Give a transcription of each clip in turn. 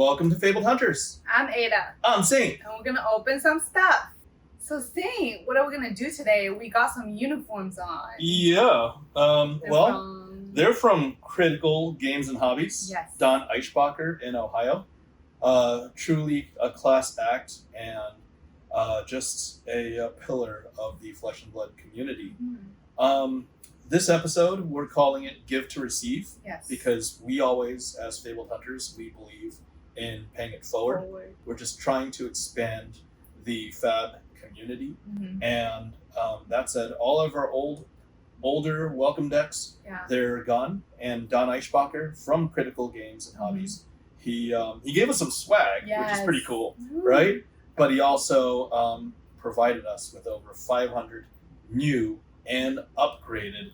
Welcome to Fabled Hunters. I'm Aidan. I'm Shin. And we're going to open some stuff. So Shin, what are we going to do today? We got some uniforms on. Yeah. They're from Critical Games and Hobbies. Yes. Don Eichbacher in Ohio. Truly a class act and just a pillar of the Flesh and Blood community. This episode, we're calling it Give to Receive. Yes. Because we always, as Fabled Hunters, we believe in paying it forward. We're just trying to expand the Fab community. And that said, all of our older welcome decks, they're gone. And Don Eichbacher from Critical Games and Hobbies, he gave us some swag, which is pretty cool, right? But he also provided us with over 500 new and upgraded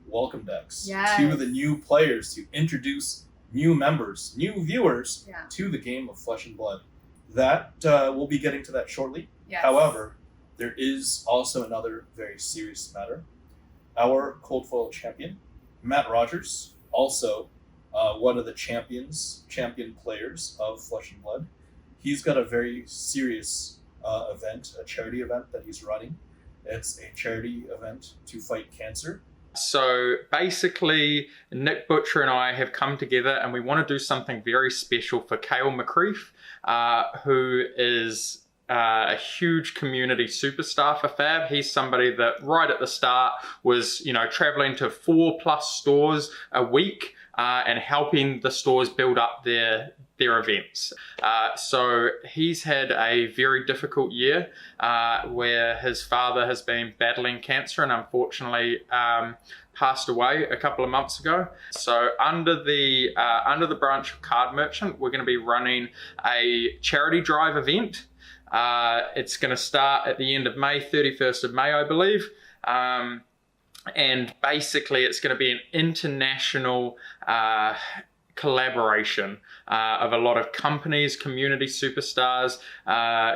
welcome decks to the new players, to introduce new members, new viewers to the game of Flesh and Blood. That we'll be getting to that shortly. However, there is also another very serious matter. Our cold foil champion, Matt Rogers, also one of the champion players of Flesh and Blood. He's got a very serious event, a charity event that he's running. It's a charity event to fight cancer. So basically, Nick Butcher and I have come together and we want to do something very special for Kale McCreef, who is a huge community superstar for Fab. He's somebody that right at the start was, traveling to 4+ stores a week and helping the stores build up their events. So he's had a very difficult year where his father has been battling cancer and unfortunately passed away a couple of months ago. So under the branch of Card Merchant, we're going to be running a charity drive event. It's going to start at the end of May, 31st of May, I believe. And basically it's going to be an international collaboration of a lot of companies, community superstars,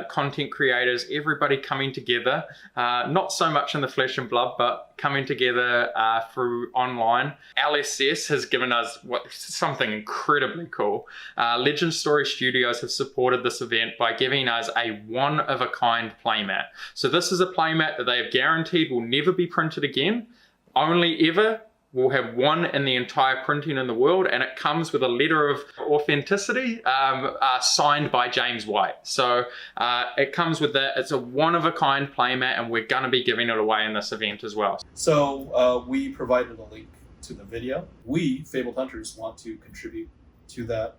content creators, everybody coming together, not so much in the Flesh and Blood, but coming together through online. LSS has given us something incredibly cool. Legend Story Studios have supported this event by giving us a one-of-a-kind playmat. So this is a playmat that they have guaranteed will never be printed again, only ever. We'll have one in the entire printing in the world, and it comes with a letter of authenticity signed by James White. So it comes with that. It's a one-of-a-kind playmat, and we're going to be giving it away in this event as well. So we provided a link to the video. We, Fabled Hunters, want to contribute to that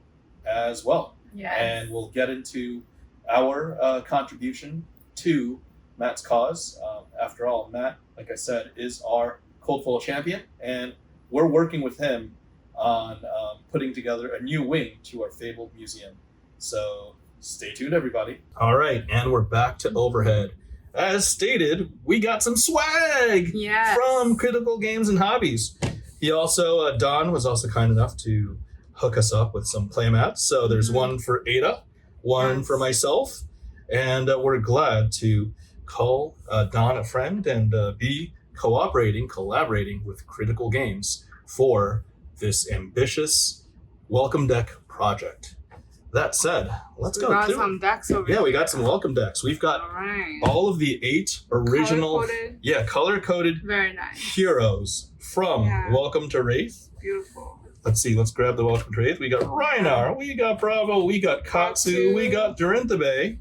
as well. And we'll get into our contribution to Matt's cause. After all, Matt, like I said, is our cold foil champion, and we're working with him on putting together a new wing to our Fabled Museum. So stay tuned, everybody. All right, and we're back to overhead. As stated, we got some swag from Critical Games and Hobbies. He also, Don was also kind enough to hook us up with some playmats. So there's one for Ada, one for myself, and we're glad to call Don a friend and be collaborating with Critical Games for this ambitious welcome deck project. That said, let's go through. We got some decks over here. We got some welcome decks. We've got all of the 8 original, color-coded very nice heroes from Welcome to Wraith. Beautiful. Let's see, let's grab the Welcome to Wraith. We got Rhinar, we got Bravo, we got Katsu, we got Dorinthebe,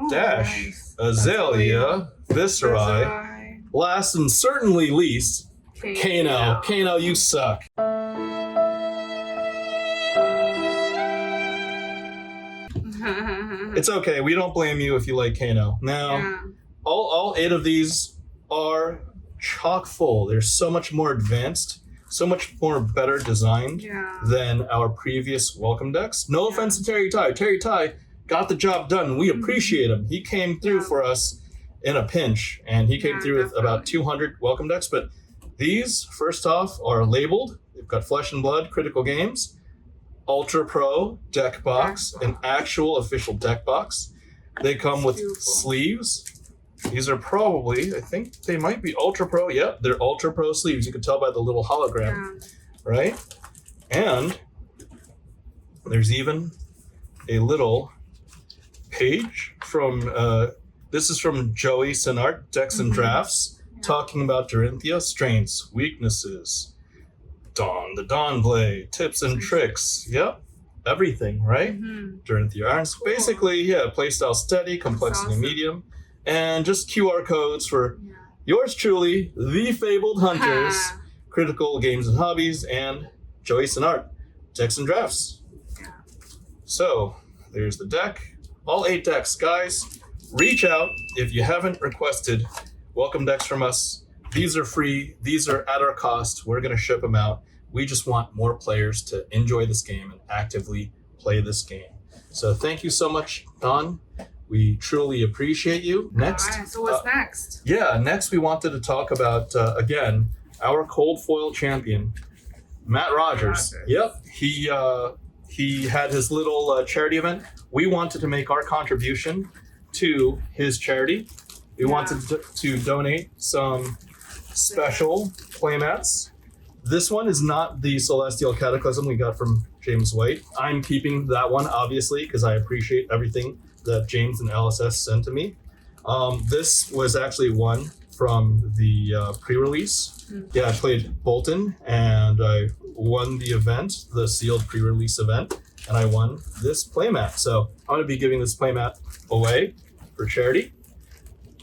Dash, Azalea, Viscerai. Last and certainly least, Kano. Kano, you suck. It's okay. We don't blame you if you like Kano. Now, all 8 of these are chock full. They're so much more advanced, so much more better designed than our previous welcome decks. No offense to Terry Ty. Terry Ty got the job done. We appreciate him. He came through for us in a pinch, and he came through with about 200 welcome decks. But these, first off, are labeled. They've got Flesh and Blood, Critical Games, Ultra Pro deck box, an actual official deck box. They come with sleeves. These are probably, I think they might be Ultra Pro. Yep, they're Ultra Pro sleeves. You can tell by the little hologram, right? And there's even a little page from, this is from Joey Sinart, Decks and Drafts, talking about Dorinthia, strengths, weaknesses, Dawn, the Dawn Blade, tips and tricks. Yep, everything, right? Dorinthia Irons. Cool. Basically, yeah, playstyle steady, complexity medium, and just QR codes for yours truly, the FaBled Hunters, Critical Games and Hobbies, and Joey Sinart, Decks and Drafts. So, there's the deck. All 8 decks, guys. Reach out if you haven't requested welcome decks from us. These are free. These are at our cost. We're going to ship them out. We just want more players to enjoy this game and actively play this game. So thank you so much, Don. We truly appreciate you. Next. All right, so what's next? Yeah, next we wanted to talk about, again, our cold foil champion, Matt Rogers. Yep. He had his little charity event. We wanted to make our contribution to his charity. We wanted to donate some special playmats. This one is not the Celestial Cataclysm we got from James White. I'm keeping that one, obviously, because I appreciate everything that James and LSS sent to me. This was actually one from the pre-release. Yeah, I played Bolton, and I won the event, the sealed pre-release event, and I won this playmat. So I'm going to be giving this playmat away for charity.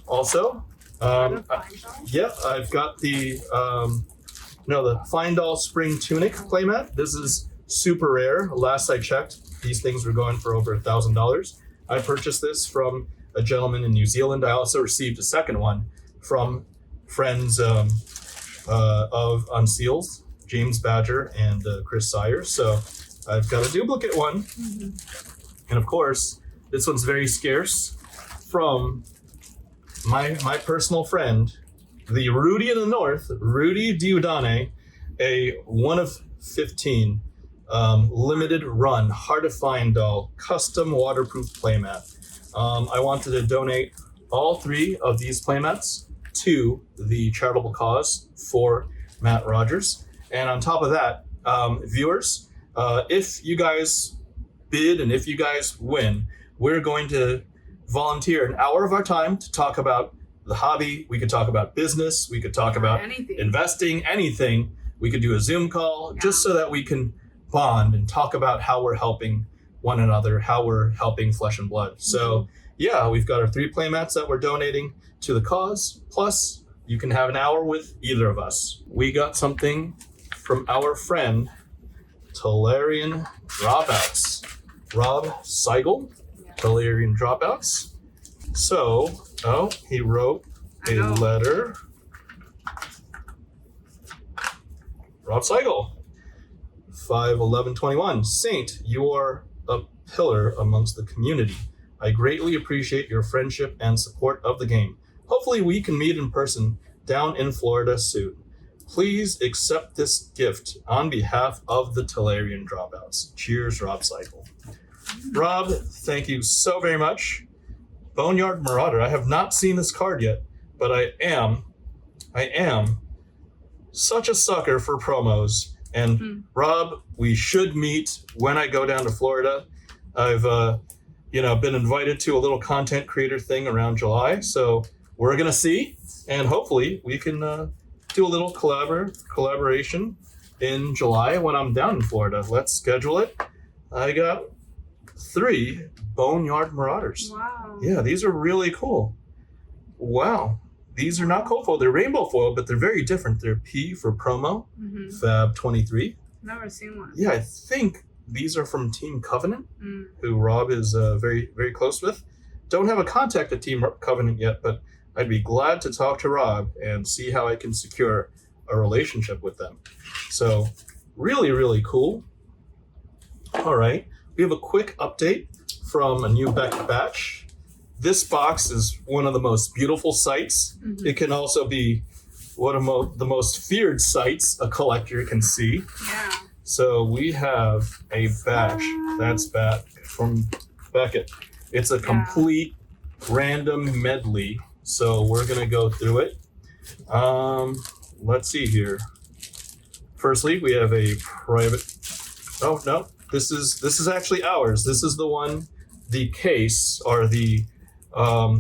Also, I've got the the Find All Spring Tunic playmat. This is super rare. Last I checked, these things were going for over $1,000. I purchased this from a gentleman in New Zealand. I also received a second one from friends of Unseals, James Badger and Chris Sayers. So I've got a duplicate one. And of course, this one's very scarce, from my personal friend, the Rudy in the North, Rudy Diudane, a 1 of 15 limited run, hard to find doll, custom waterproof playmat. I wanted to donate all 3 of these playmats to the charitable cause for Matt Rogers. And on top of that, viewers, if you guys bid and if you guys win, we're going to volunteer an hour of our time to talk about the hobby. We could talk about business. We could talk about investing, anything. We could do a Zoom call just so that we can bond and talk about how we're helping one another, how we're helping Flesh and Blood. So yeah, we've got our 3 playmats that we're donating to the cause. Plus, you can have an hour with either of us. We got something from our friend, Talarian Dropouts, Rob Seigel, Talarian Dropouts. So, he wrote a letter. Rob Seigel, 5/11/21. Saint, you are a pillar amongst the community. I greatly appreciate your friendship and support of the game. Hopefully we can meet in person down in Florida soon. Please accept this gift on behalf of the Talarian Dropouts. Cheers, Rob Seigel. Rob, thank you so very much. Boneyard Marauder. I have not seen this card yet, but I am such a sucker for promos. And Rob, we should meet when I go down to Florida. I've been invited to a little content creator thing around July, so we're gonna see, and hopefully we can do a little collaboration in July when I'm down in Florida. Let's schedule it. I got 3 Boneyard Marauders. Wow. Yeah, these are really cool. Wow. These are not cold foil. They're rainbow foil, but they're very different. They're P for promo, Fab 23. Never seen one. Yeah, I think these are from Team Covenant, who Rob is very, very close with. Don't have a contact at Team Covenant yet, but I'd be glad to talk to Rob and see how I can secure a relationship with them. So really, really cool. All right, we have a quick update from a new batch. This box is one of the most beautiful sights. It can also be one of the most feared sights a collector can see. Yeah. So we have a batch that's back from Beckett. It's a complete random medley. So we're gonna go through it. Let's see here. Firstly, we have a private. Oh no, This is actually ours. This is the one, the case, or the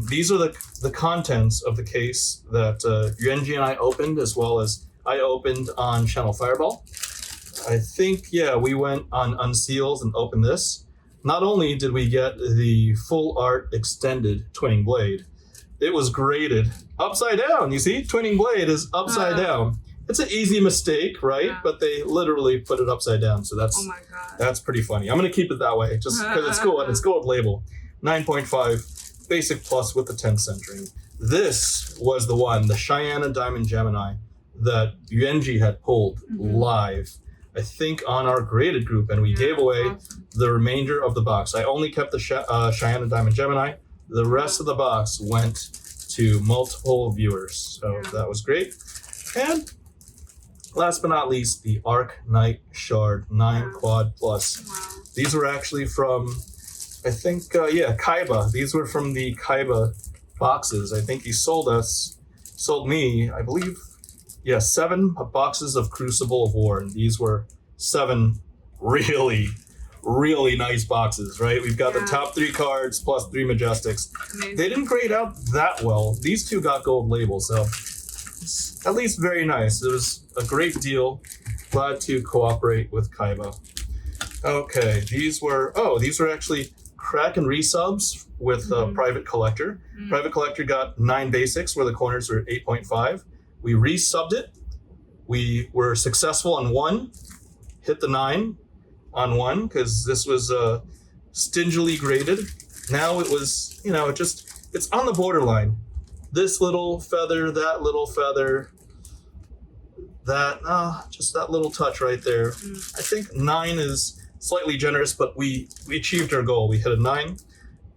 these are the contents of the case that Yuanji and I opened, as well as I opened on Channel Fireball. I think, yeah, we went on Unseals and opened this. Not only did we get the full art extended Twinning Blade, it was graded upside down. You see, Twinning Blade is upside down. It's an easy mistake, right? Yeah. But they literally put it upside down, so Oh my god. that's pretty funny. I'm gonna keep it that way, just because it's cool and it's gold label. 9.5 basic plus with the 10 centering. This was the one, the Cheyenne Diamond Gemini, that Yuanji had pulled live, I think, on our graded group, and we gave away the remainder of the box. I only kept the Cheyenne Diamond Gemini. The rest of the box went to multiple viewers, so that was great. And last but not least, the Arc Knight Shard 9 Quad Plus. Wow. These were actually from, I think, Kaiba. These were from the Kaiba boxes. I think he sold me, I believe, 7 boxes of Crucible of War. And these were 7 really, really nice boxes, right? We've got the top 3 cards plus 3 Majestics. Amazing. They didn't grade out that well. These 2 got gold labels, so it's at least very nice. It was a great deal. Glad to cooperate with Kaiba. Okay, these were actually crack and resubs with Private Collector. Private Collector got 9 basics where the corners were 8.5. We resubbed it. We were successful on 1, hit the 9 on 1 because this was stingily graded. Now it was, it's on the borderline. This little feather, that little feather, just that little touch right there. I think 9 is slightly generous, but we achieved our goal. We hit a 9.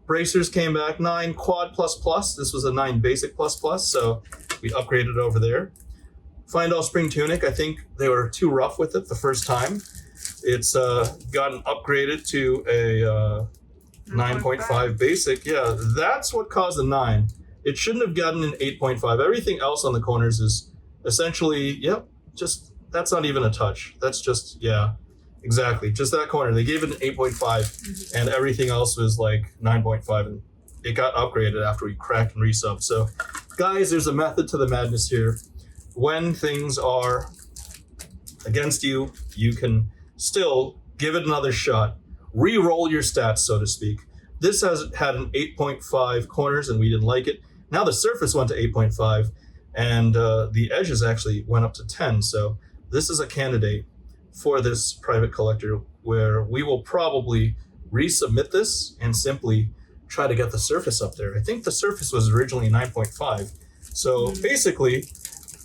Bracers came back 9 quad plus plus. This was a 9 basic plus plus, so we upgraded over there. Find All Spring Tunic, I think they were too rough with it the first time. It's gotten upgraded to a 9.5 basic. Yeah, that's what caused the 9. It shouldn't have gotten an 8.5. Everything else on the corners is essentially, just, that's not even a touch. That's just, exactly. Just that corner. They gave it an 8.5 and everything else was like 9.5, and it got upgraded after we cracked and resubbed. So guys, there's a method to the madness here. When things are against you, you can still give it another shot. Re-roll your stats, so to speak. This has had an 8.5 corners and we didn't like it. Now the surface went to 8.5 and the edges actually went up to 10. So this is a candidate for this Private Collector where we will probably resubmit this and simply try to get the surface up there. I think the surface was originally 9.5. So basically,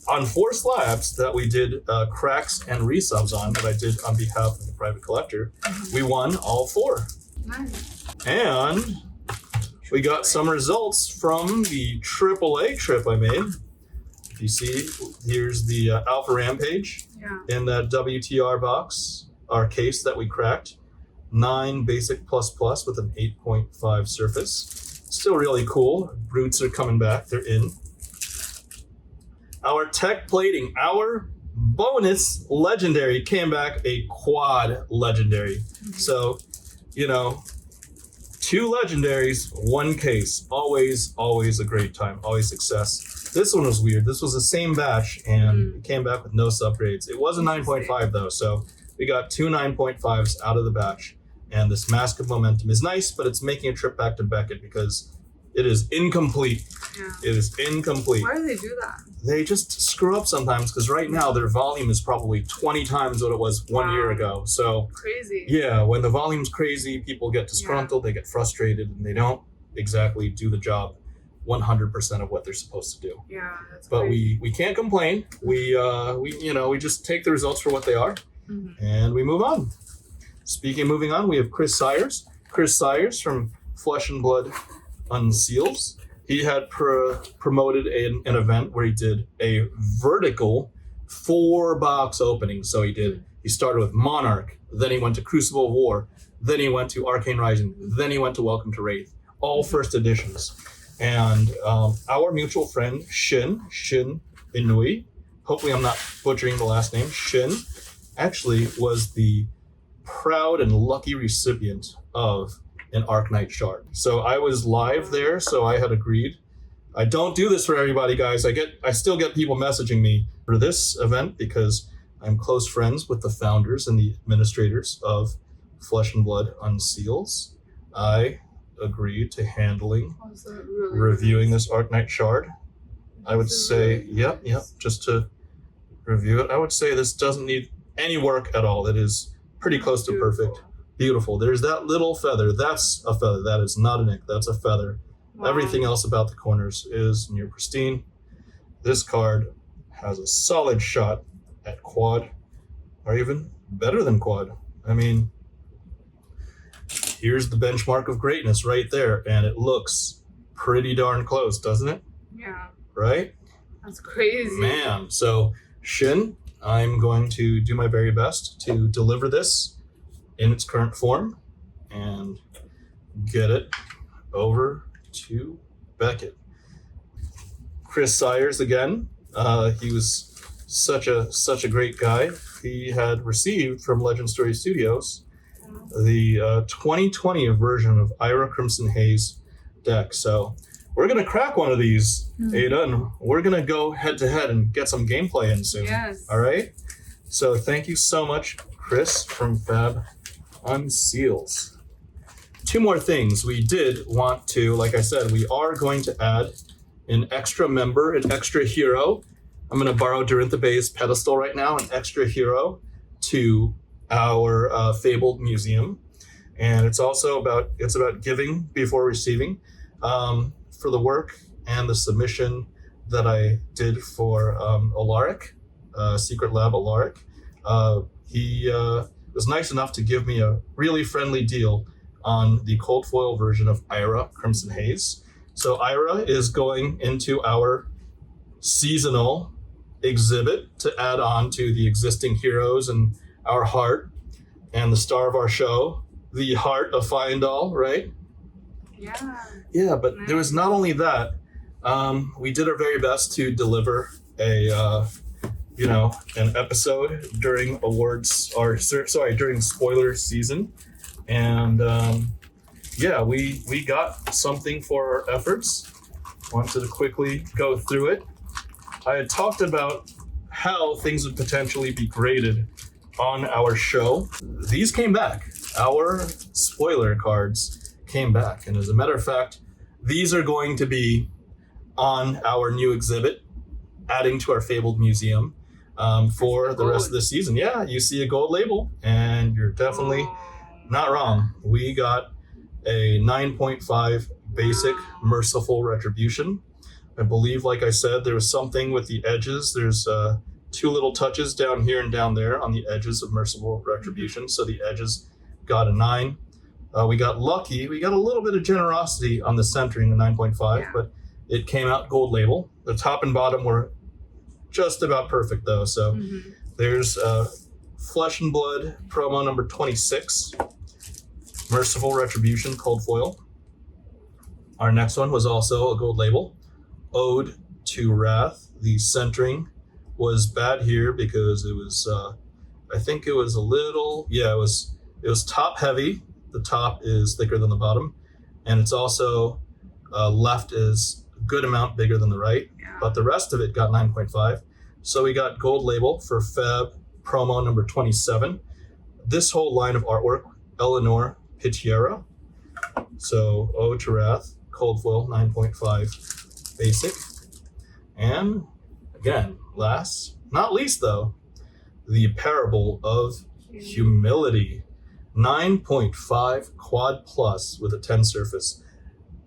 on 4 slabs that we did cracks and resubs on, that I did on behalf of the Private Collector, we won all 4. Nice. And we got some results from the AAA trip I made. You see, here's the Alpha Rampage in that WTR box, our case that we cracked. 9 basic plus plus with an 8.5 surface. Still really cool. Roots are coming back. They're in. Our tech plating, our bonus legendary came back a quad legendary. So, 2 legendaries, 1 case. Always, always a great time. Always success. This one was weird. This was the same batch and it came back with no subgrades. It was a 9.5 though, so we got 2 9.5s out of the batch. And this Mask of Momentum is nice, but it's making a trip back to Beckett because it is incomplete. Yeah. It is incomplete. Why do they do that? They just screw up sometimes because right now their volume is probably 20 times what it was 1 year ago. So Crazy. yeah, when the volume's crazy, people get disgruntled, they get frustrated, and they don't exactly do the job 100% of what they're supposed to do. Yeah, that's But crazy. we can't complain. We just take the results for what they are, and we move on. Speaking of moving on, we have Chris Sayers. Chris Sayers from Flesh+blood Unseals. He had promoted an event where he did a vertical 4-box opening. So he started with Monarch, then he went to Crucible of War, then he went to Arcane Rising, then he went to Welcome to Wraith, all first editions. And our mutual friend, Shin Inui, hopefully I'm not butchering the last name, Shin, actually was the proud and lucky recipient of an Arknight shard. So I was live there, so I had agreed. I don't do this for everybody, guys. I still get people messaging me for this event because I'm close friends with the founders and the administrators of Flesh and Blood Unseals. I agreed to handling reviewing this Arknight shard. I would say, yep, just to review it. I would say this doesn't need any work at all. It is pretty close to perfect. Beautiful. There's that little feather. That's a feather. That is not an ink. That's a feather. Wow. Everything else about the corners is near pristine. This card has a solid shot at quad, or even better than quad. I mean, here's the benchmark of greatness right there, and it looks pretty darn close, doesn't it? Yeah. Right? That's crazy. Man, so Shin, I'm going to do my very best to deliver this in its current form and get it over to Beckett. Chris Sayers again. He was such a great guy. He had received from Legend Story Studios the 2020 version of Ira Crimson Haze deck. So we're gonna crack one of these, Aidan. We're gonna go head to head and get some gameplay in soon. Yes. All right. So thank you so much, Chris from Fab Unseals. Two more things. We did want to, like I said, we are going to add an extra member, an extra hero. I'm going to borrow Dorintha Bay's pedestal right now, an extra hero to our FaBled museum. And it's also about giving before receiving. For the work and the submission that I did for Alaric, Secret Lab Alaric, he was nice enough to give me a really friendly deal on the cold foil version of Ira Crimson Haze. So Ira is going into our seasonal exhibit to add on to the existing heroes and our heart and the star of our show, the heart of Fyendal, right? Yeah, but there was not only that. We did our very best to deliver an episode during during spoiler season. And we got something for our efforts. Wanted to quickly go through it. I had talked about how things would potentially be graded on our show. These came back. Our spoiler cards came back. And as a matter of fact, these are going to be on our new exhibit, adding to our FaBled museum for the rest of the season. Yeah, you see a gold label, and you're definitely not wrong. We got a 9.5 basic Merciful Retribution. I believe, like I said, there was something with the edges. There's two little touches down here and down there on the edges of Merciful Retribution. So the edges got a 9. We got lucky. We got a little bit of generosity on the centering, the 9.5, but it came out gold label. The top and bottom were just about perfect, though. So there's Flesh and Blood promo number 26, Merciful Retribution cold foil. Our next one was also a gold label, Ode to Wrath. The centering was bad here because it was, I think it was a little, it was top heavy. The top is thicker than the bottom, and it's also left is a good amount bigger than the right, but the rest of it got 9.5. So we got gold label for Fab promo number 27. This whole line of artwork, Eleanor Pitiera. So Ode to Wrath, cold foil, 9.5 basic. And again, last, not least though, the Parable of Humility, 9.5 quad plus with a 10 surface.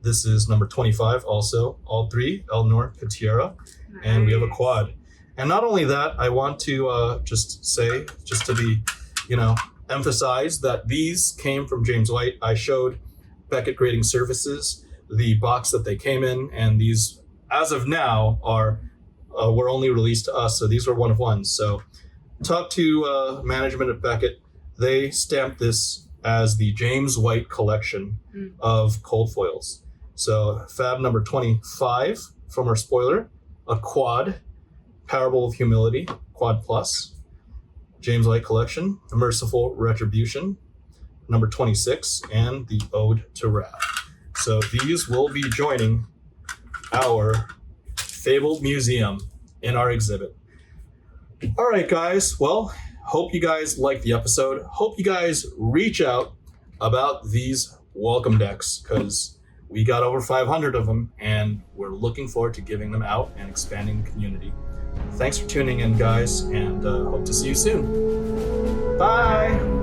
This is number 25 also, all three, Eleanor Pitiera, and we have a quad. And not only that, I want to just to be, emphasize that these came from James White. I showed Beckett Grading Services the box that they came in, and these, as of now, were only released to us, so these were one of ones. So talk to management at Beckett. They stamped this as the James White collection of cold foils. So Fab number 25 from our spoiler, a quad, Parable of Humility, quad plus. James White Collection, the Merciful Retribution, number 26, and the Ode to Wrath. So these will be joining our FaBled Museum in our exhibit. All right, guys. Well, hope you guys liked the episode. Hope you guys reach out about these welcome decks, because we got over 500 of them, and we're looking forward to giving them out and expanding the community. Thanks for tuning in, guys, and hope to see you soon. Bye!